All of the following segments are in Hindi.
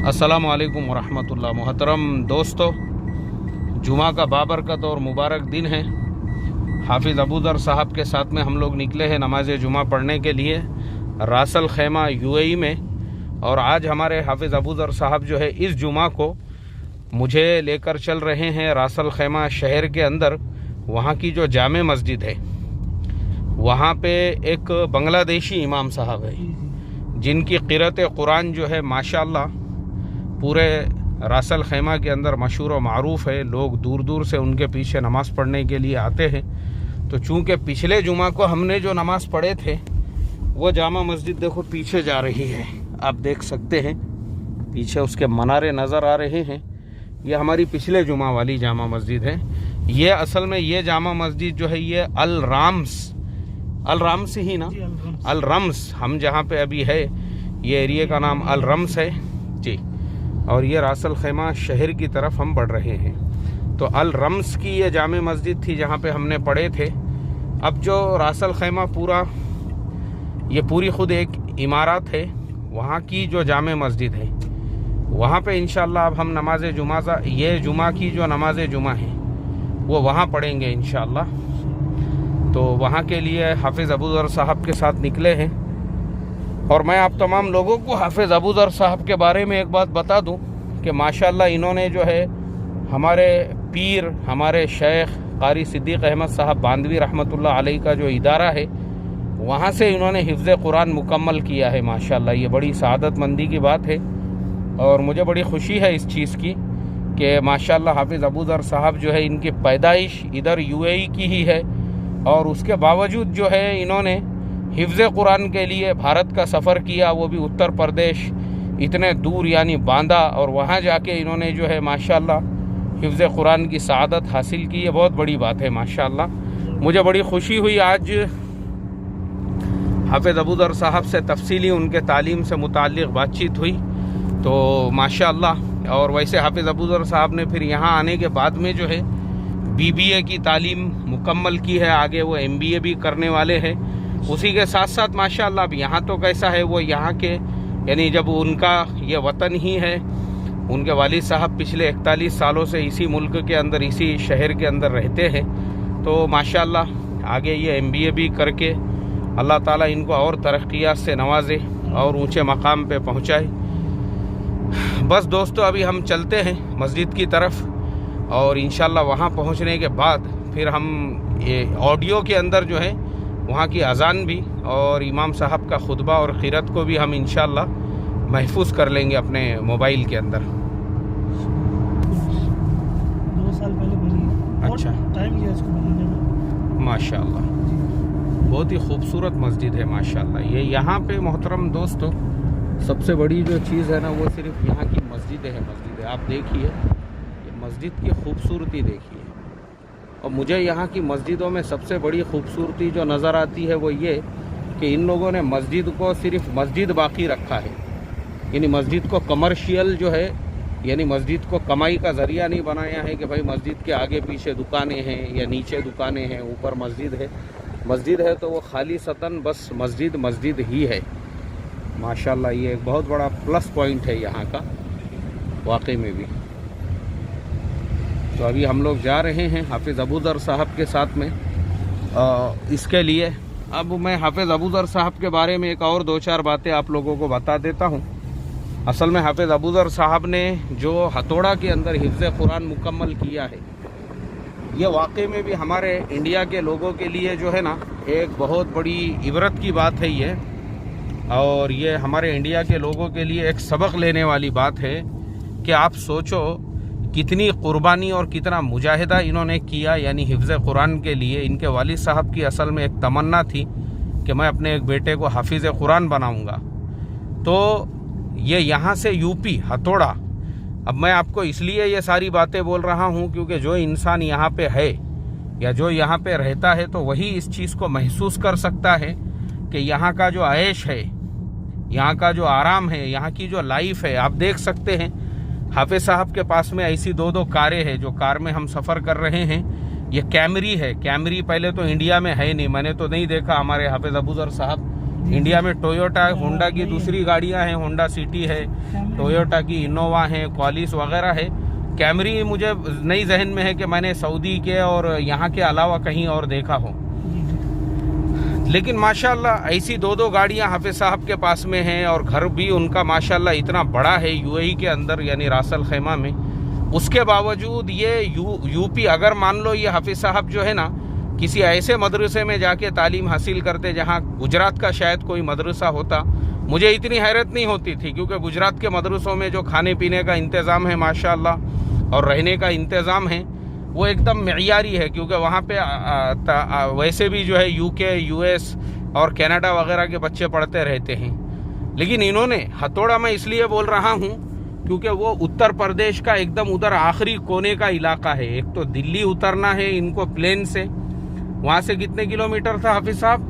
अस्सलामु अलैकुम वरहमतुल्लाह। मोहतरम दोस्तों, जुमा का बाबरकत और मुबारक दिन है। हाफिज़ अबू ज़र साहब के साथ में हम लोग निकले हैं नमाज जुमा पढ़ने के लिए रासल खैमा यूएई में। और आज हमारे हाफिज़ अबू ज़र साहब जो है इस जुमा को मुझे लेकर चल रहे हैं रासल खैमा शहर के अंदर। वहाँ की जो जामे मस्जिद है वहाँ पे एक बांग्लादेशी इमाम साहब है जिनकी क़िरात कुरान जो है माशाअल्लाह पूरे रासल खैमा के अंदर मशहूर व मारूफ़ है। लोग दूर दूर से उनके पीछे नमाज़ पढ़ने के लिए आते हैं। तो चूँकि पिछले जुमा को हमने जो नमाज़ पढ़े थे वो जामा मस्जिद देखो पीछे जा रही है, आप देख सकते हैं पीछे उसके मनारे नज़र आ रहे हैं। ये हमारी पिछले जुमा वाली जामा मस्जिद है। ये असल में ये जामा मस्जिद जो है ये अल रम्स ही ना, अल रम्स हम जहाँ पे अभी है ये एरिया का नाम अल रम्स है जी। और ये रासल खैमा शहर की तरफ हम बढ़ रहे हैं। तो अल रम्स की ये जामे मस्जिद थी जहाँ पे हमने पढ़े थे। अब जो रासल खैमा ये पूरी ख़ुद एक इमारत है, वहाँ की जो जामे मस्जिद है वहाँ पे इंशाअल्लाह अब हम नमाज ये जुमा की जो नमाज जुमा है वो वहाँ पढ़ेंगे इंशाअल्लाह। तो वहाँ के लिए हाफिज़ अबू ज़र साहब के साथ निकले हैं। और मैं आप तमाम लोगों को हाफिज़ अबू ज़र साहब के बारे में एक बात बता दूं कि माशाअल्लाह इन्होंने जो है हमारे पीर हमारे शेख क़ारी सिद्दीक़ अहमद साहब बांदवी रहमतुल्लाह अलैह का जो इदारा है वहाँ से इन्होंने हिफ्ज़ कुरान मुकम्मल किया है माशाअल्लाह। ये बड़ी सआदतमंदी की बात है और मुझे बड़ी ख़ुशी है इस चीज़ की कि माशाअल्लाह हाफिज़ अबू ज़र साहब जो है इनकी पैदाइश इधर यूएई की ही है और उसके बावजूद जो है इन्होंने हिफ्ज़ कुरान के लिए भारत का सफ़र किया, वो भी उत्तर प्रदेश इतने दूर यानी बांदा, और वहाँ जाके इन्होंने जो है माशाअल्लाह हिफ्ज़ कुरान की सआदत हासिल की। है बहुत बड़ी बात है माशाअल्लाह। मुझे बड़ी ख़ुशी हुई आज हाफिज़ अबू ज़र साहब से तफसीली उनके तालीम से मुताल्लिक़ बातचीत हुई तो माशाअल्लाह। और वैसे हाफिज़ अबू ज़र साहब ने फिर यहाँ आने के बाद में जो है बीबीए की तालीम मुकम्मल की है, आगे वो एमबीए भी करने वाले हैं। उसी के साथ साथ माशाअल्लाह अब यहाँ तो कैसा है वो यहाँ के यानी जब उनका ये वतन ही है, उनके वालिद साहब पिछले 41 सालों से इसी मुल्क के अंदर इसी शहर के अंदर रहते हैं। तो माशाअल्लाह आगे ये एमबीए भी करके अल्लाह ताला इनको और तरक्कियात से नवाजे और ऊंचे मकाम पे पहुँचाए। बस दोस्तों अभी हम चलते हैं मस्जिद की तरफ और इंशाअल्लाह वहाँ पहुँचने के बाद फिर हम ये ऑडियो के अंदर जो है वहाँ की अज़ान भी और इमाम साहब का खुतबा और क़िरात को भी हम इंशाअल्लाह महफूज कर लेंगे अपने मोबाइल के अंदर। 2 साल पहले बनी है। अच्छा, टाइम लिया इसको बनाने में माशाअल्लाह। बहुत ही खूबसूरत मस्जिद है माशाअल्लाह। ये यहाँ पे मोहतरम दोस्तों सबसे बड़ी जो चीज़ है ना वो सिर्फ यहाँ की मस्जिद है। आप देखिए ये मस्जिद की खूबसूरती देखिए। और मुझे यहाँ की मस्जिदों में सबसे बड़ी खूबसूरती जो नज़र आती है वो ये कि इन लोगों ने मस्जिद को सिर्फ मस्जिद बाकी रखा है, यानी मस्जिद को कमर्शियल जो है यानी मस्जिद को कमाई का ज़रिया नहीं बनाया है कि भाई मस्जिद के आगे पीछे दुकानें हैं या नीचे दुकानें हैं ऊपर मस्जिद है तो वो खाली सतन बस मस्जिद ही है माशाअल्लाह। ये एक बहुत बड़ा प्लस पॉइंट है यहाँ का वाकई में भी। तो अभी हम लोग जा रहे हैं हाफिज़ अबू ज़र साहब के साथ में इसके लिए। अब मैं हाफिज़ अबू ज़र साहब के बारे में एक और 2-4 बातें आप लोगों को बता देता हूँ। असल में हाफिज़ अबू ज़र साहब ने जो हथौड़ा के अंदर हिफ्ज़ कुरान मुकम्मल किया है ये वाकई में भी हमारे इंडिया के लोगों के लिए जो है ना एक बहुत बड़ी इबरत की बात है ये। और ये हमारे इंडिया के लोगों के लिए एक सबक लेने वाली बात है कि आप सोचो कितनी कुर्बानी और कितना मुजाहिदा इन्होंने किया यानी हिफ्ज़ कुरान के लिए। इनके वालिद साहब की असल में एक तमन्ना थी कि मैं अपने एक बेटे को हाफिज़ कुरान बनाऊंगा। तो ये यहाँ से यूपी हथौड़ा। अब मैं आपको इसलिए ये सारी बातें बोल रहा हूँ क्योंकि जो इंसान यहाँ पे है या जो यहाँ पे रहता है तो वही इस चीज़ को महसूस कर सकता है कि यहाँ का जो ऐश है, यहाँ का जो आराम है, यहाँ की जो लाइफ है। आप देख सकते हैं हाफिज़ साहब के पास में ऐसी 2 कारें हैं जो कार में हम सफ़र कर रहे हैं। ये कैमरी है। कैमरी पहले तो इंडिया में है नहीं, मैंने तो नहीं देखा। हमारे हाफिज़ अबू ज़र साहब इंडिया में टोयोटा होंडा की दूसरी गाड़ियां हैं, होंडा सिटी है, टोयोटा की इनोवा है, क्वालिस वगैरह है। कैमरी मुझे नई जहन में है कि मैंने सऊदी के और यहाँ के अलावा कहीं और देखा हो, लेकिन माशाल्लाह ऐसी दो गाड़ियां हाफिज साहब के पास में हैं और घर भी उनका माशाल्लाह इतना बड़ा है यूएई के अंदर यानी रास अल खैमा में। उसके बावजूद ये यूपी, अगर मान लो ये हाफिज साहब जो है ना किसी ऐसे मदरसे में जाके तालीम हासिल करते जहाँ गुजरात का शायद कोई मदरसा होता, मुझे इतनी हैरत नहीं होती थी, क्योंकि गुजरात के मदरसों में जो खाने पीने का इंतज़ाम है माशाल्लाह और रहने का इंतज़ाम है वो एकदम मेयारी है, क्योंकि वहाँ पे वैसे भी जो है यूके, यूएस और कनाडा वगैरह के बच्चे पढ़ते रहते हैं। लेकिन इन्होंने हथौड़ा, मैं इसलिए बोल रहा हूँ क्योंकि वो उत्तर प्रदेश का एकदम उधर आखिरी कोने का इलाका है। एक तो दिल्ली उतरना है इनको प्लेन से, वहाँ से कितने किलोमीटर था हाफिज साहब?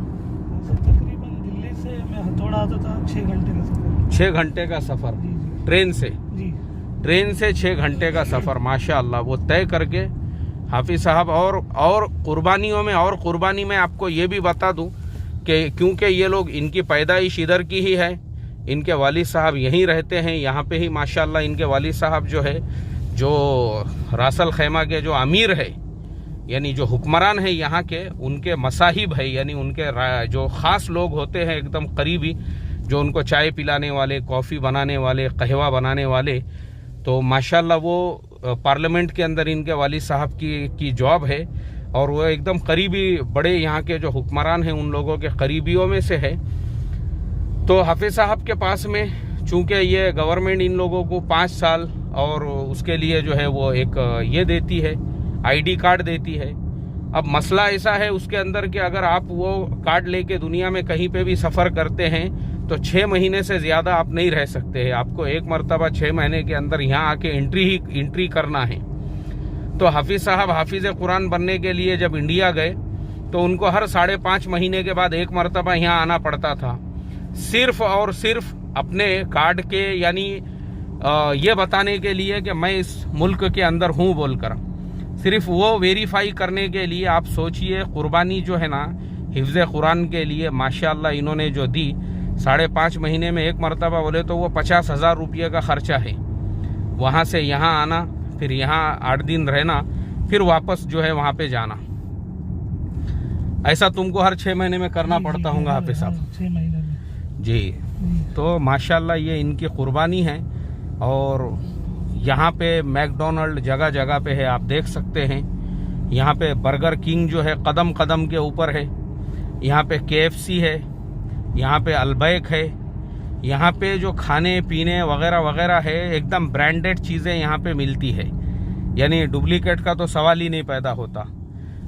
तकरीबन दिल्ली से मैं हथौड़ा आता था 6 घंटे का सफर। 6 घंटे का सफ़र जी। ट्रेन से? जी। ट्रेन से 6 घंटे का सफ़र माशाअल्लाह वो तय करके हाफिज साहब। और कुर्बानियों में और कुर्बानी में आपको ये भी बता दूं कि क्योंकि ये लोग, इनकी पैदाइश इधर की ही है, इनके वालिद साहब यहीं रहते हैं, यहाँ पे ही माशाअल्लाह इनके वालिद साहब जो है, जो रास अल खैमा के जो अमीर है यानी जो हुक्मरान है यहाँ के, उनके मसाहिब है यानी उनके जो ख़ास लोग होते हैं एकदम करीबी, जो उनको चाय पिलाने वाले, कॉफ़ी बनाने वाले, कहवा बनाने वाले, तो माशाल्लाह वो पार्लियामेंट के अंदर इनके वालिद साहब की जॉब है और वो एकदम करीबी बड़े यहाँ के जो हुक्मरान हैं उन लोगों के करीबियों में से है। तो हाफिज साहब के पास में चूँकि ये गवर्नमेंट इन लोगों को 5 साल और उसके लिए जो है वो एक ये देती है, आईडी कार्ड देती है। अब मसला ऐसा है उसके अंदर कि अगर आप वो कार्ड लेके दुनिया में कहीं पे भी सफ़र करते हैं तो 6 महीने से ज़्यादा आप नहीं रह सकते हैं। आपको एक मरतबा 6 महीने के अंदर यहाँ आके एंट्री करना है। तो हाफिज साहब हाफिज कुरान बनने के लिए जब इंडिया गए तो उनको हर 5.5 महीने के बाद एक मरतबा यहाँ आना पड़ता था, सिर्फ और सिर्फ अपने कार्ड के यानी ये बताने के लिए कि मैं इस मुल्क के अंदर हूँ बोलकर, सिर्फ वो वेरीफाई करने के लिए। आप सोचिए कुर्बानी जो है ना हिफ्ज़ कुरान के लिए माशाअल्लाह इन्होंने जो दी, 5.5 महीने में एक मरतबा बोले तो वो 50,000 रुपये का ख़र्चा है। वहाँ से यहाँ आना, फिर यहाँ 8 दिन रहना, फिर वापस जो है वहाँ पे जाना। ऐसा तुमको हर 6 महीने में करना पड़ता होगा हाफिज साहब? 6 महीने में जी। तो माशाल्लाह ये इनकी कुर्बानी है। और यहाँ पे मैकडोनल्ड जगह जगह पे है, आप देख सकते हैं। यहाँ पे बर्गर किंग जो है कदम कदम के ऊपर है। यहाँ पे KFC है, यहाँ पे अलबैक है। यहाँ पे जो खाने पीने वगैरह वगैरह है एकदम ब्रांडेड चीज़ें यहाँ पे मिलती है, यानी डुप्लीकेट का तो सवाल ही नहीं पैदा होता।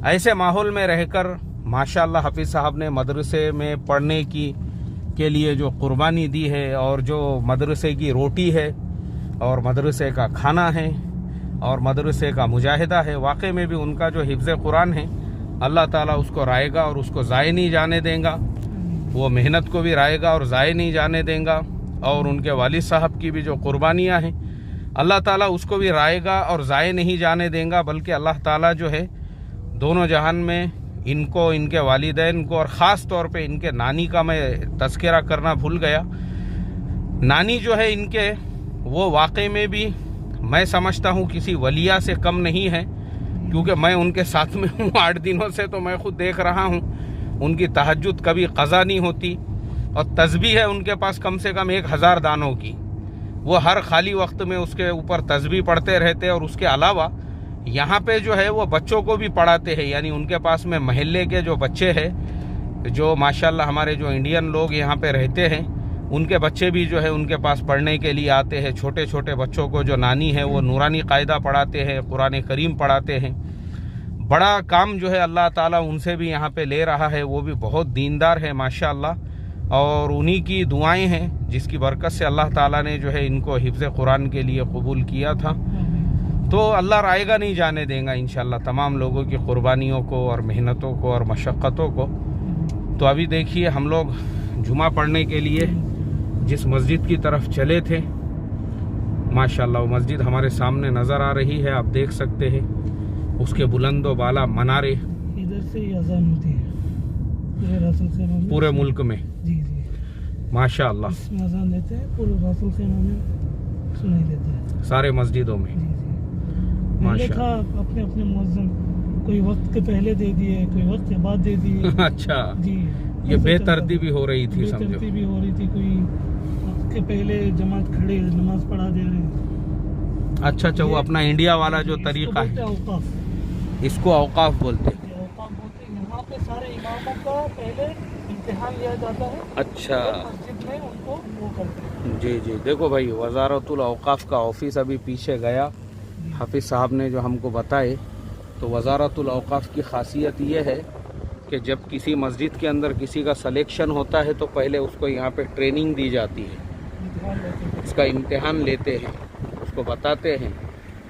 ऐसे माहौल में रहकर माशाल्लाह हाफिज साहब ने मदरसे में पढ़ने के लिए जो कुर्बानी दी है और जो मदरसे की रोटी है और मदरसे का खाना है और मदरसे का मुजाहिदा है, वाकई में भी उनका जो हिफ्ज़ कुरान है अल्लाह ताला उसको राएगा और उसको ज़ाय नहीं जाने देगा। वो मेहनत को भी राएगा और ज़ाय नहीं जाने देगा। और उनके वालिद साहब की भी जो कुर्बानियाँ हैं अल्लाह ताला उसको भी राएगा और ज़ाय नहीं जाने देगा, बल्कि अल्लाह ताला जो है दोनों जहान में इनको, इनके वालिदैन को और ख़ास तौर पे इनके नानी का मैं तज़किरा करना भूल गया। नानी जो है इनके, वो वाकई में भी मैं समझता हूँ किसी वलिया से कम नहीं है, क्योंकि मैं उनके साथ में हूँ 8 दिनों से, तो मैं खुद देख रहा हूँ उनकी तहज्जुद कभी क़ज़ा नहीं होती और तस्बीह है उनके पास कम से कम 1000 दानों की। वो हर खाली वक्त में उसके ऊपर तस्बीह पढ़ते रहते हैं। और उसके अलावा यहाँ पे जो है वो बच्चों को भी पढ़ाते हैं, यानी उनके पास में महल्ले के जो बच्चे हैं, जो माशाल्लाह हमारे जो इंडियन लोग यहाँ पे रहते हैं, उनके बच्चे भी जो है उनके पास पढ़ने के लिए आते हैं। छोटे छोटे बच्चों को जो नानी है वो नूरानी कायदा पढ़ाते हैं, कुरान करीम पढ़ाते हैं। बड़ा काम जो है अल्लाह ताला उनसे भी यहाँ पे ले रहा है। वो भी बहुत दीनदार है माशाअल्लाह, और उन्हीं की दुआएं हैं जिसकी बरकत से अल्लाह ताला ने जो है इनको हिफ्ज़ कुरान के लिए कबूल किया था। तो अल्लाह रायगा नहीं जाने देगा इंशाअल्लाह तमाम लोगों की कुर्बानियों को और मेहनतों को और मशक्क़तों को। तो अभी देखिए हम लोग जुमा पढ़ने के लिए जिस मस्जिद की तरफ चले थे, माशाअल्लाह वो मस्जिद हमारे सामने नज़र आ रही है, आप देख सकते हैं उसके बुलंदो बाला मनारे। इधर से ही अज़ान होती है पूरे मुल्क में। जी जी। माशाअल्लाह। इसमें अजान देते हैं, पूरे रासुल खेमा में सुनाई देता है सारे मस्जिदों में। जी जी। पहले था अपने अपने मुअज्जिन, कोई वक्त के पहले दे दिए, कोई वक्त के बाद दे दिए। अच्छा, जी, ये बेतरतीबी हो रही थी, समझो। बेतरतीबी हो रही थी, कोई वक्त के पहले जमात खड़े नमाज पढ़ा दे रहे। अच्छा, वो अपना इंडिया वाला जो तरीका है, इसको औकाफ बोलते हैं। यहाँ पे सारे इमामों का पहले इम्तिहान लिया जाता है। अच्छा, मस्जिद में उनको वो करते हैं। जी जी। देखो भाई, वजारतुल औकाफ का ऑफिस अभी पीछे गया, हाफिज साहब ने जो हमको बताए। तो वजारतुल औकाफ की खासियत ये है कि जब किसी मस्जिद के अंदर किसी का सिलेक्शन होता है तो पहले उसको यहाँ पे ट्रेनिंग दी जाती है, उसका इम्तिहान लेते हैं, उसको बताते हैं।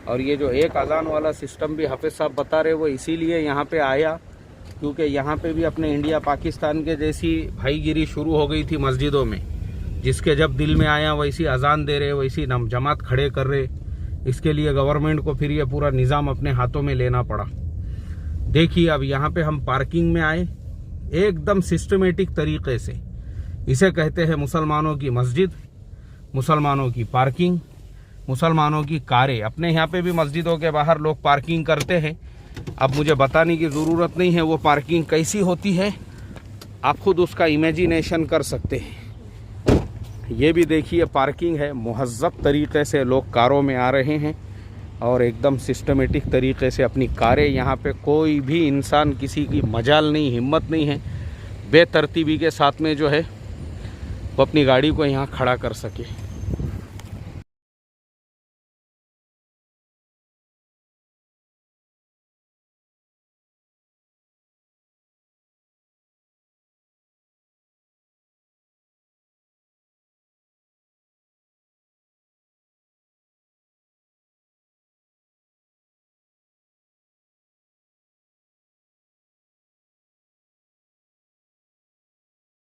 और ये जो एक अजान वाला सिस्टम भी हाफिज साहब बता रहे, वो इसीलिए यहाँ पे आया क्योंकि यहाँ पे भी अपने इंडिया पाकिस्तान के जैसी भाईगिरी शुरू हो गई थी मस्जिदों में, जिसके जब दिल में आया वैसी अजान दे रहे, वैसी जमात खड़े कर रहे। इसके लिए गवर्नमेंट को फिर ये पूरा निज़ाम अपने हाथों में लेना पड़ा। देखिए, अब यहाँ पे हम पार्किंग में आए, एकदम सिस्टमेटिक तरीके से। इसे कहते हैं मुसलमानों की मस्जिद, मुसलमानों की पार्किंग, मुसलमानों की कारें। अपने यहाँ पे भी मस्जिदों के बाहर लोग पार्किंग करते हैं। अब मुझे बताने की ज़रूरत नहीं है वो पार्किंग कैसी होती है, आप खुद उसका इमेजिनेशन कर सकते हैं। ये भी देखिए पार्किंग है, मुहज़्ज़ब तरीके से लोग कारों में आ रहे हैं और एकदम सिस्टमेटिक तरीके से अपनी कारें। यहाँ पे कोई भी इंसान, किसी की मजाल नहीं, हिम्मत नहीं है बेतरतीबी के साथ में जो है वो अपनी गाड़ी को यहाँ खड़ा कर सके।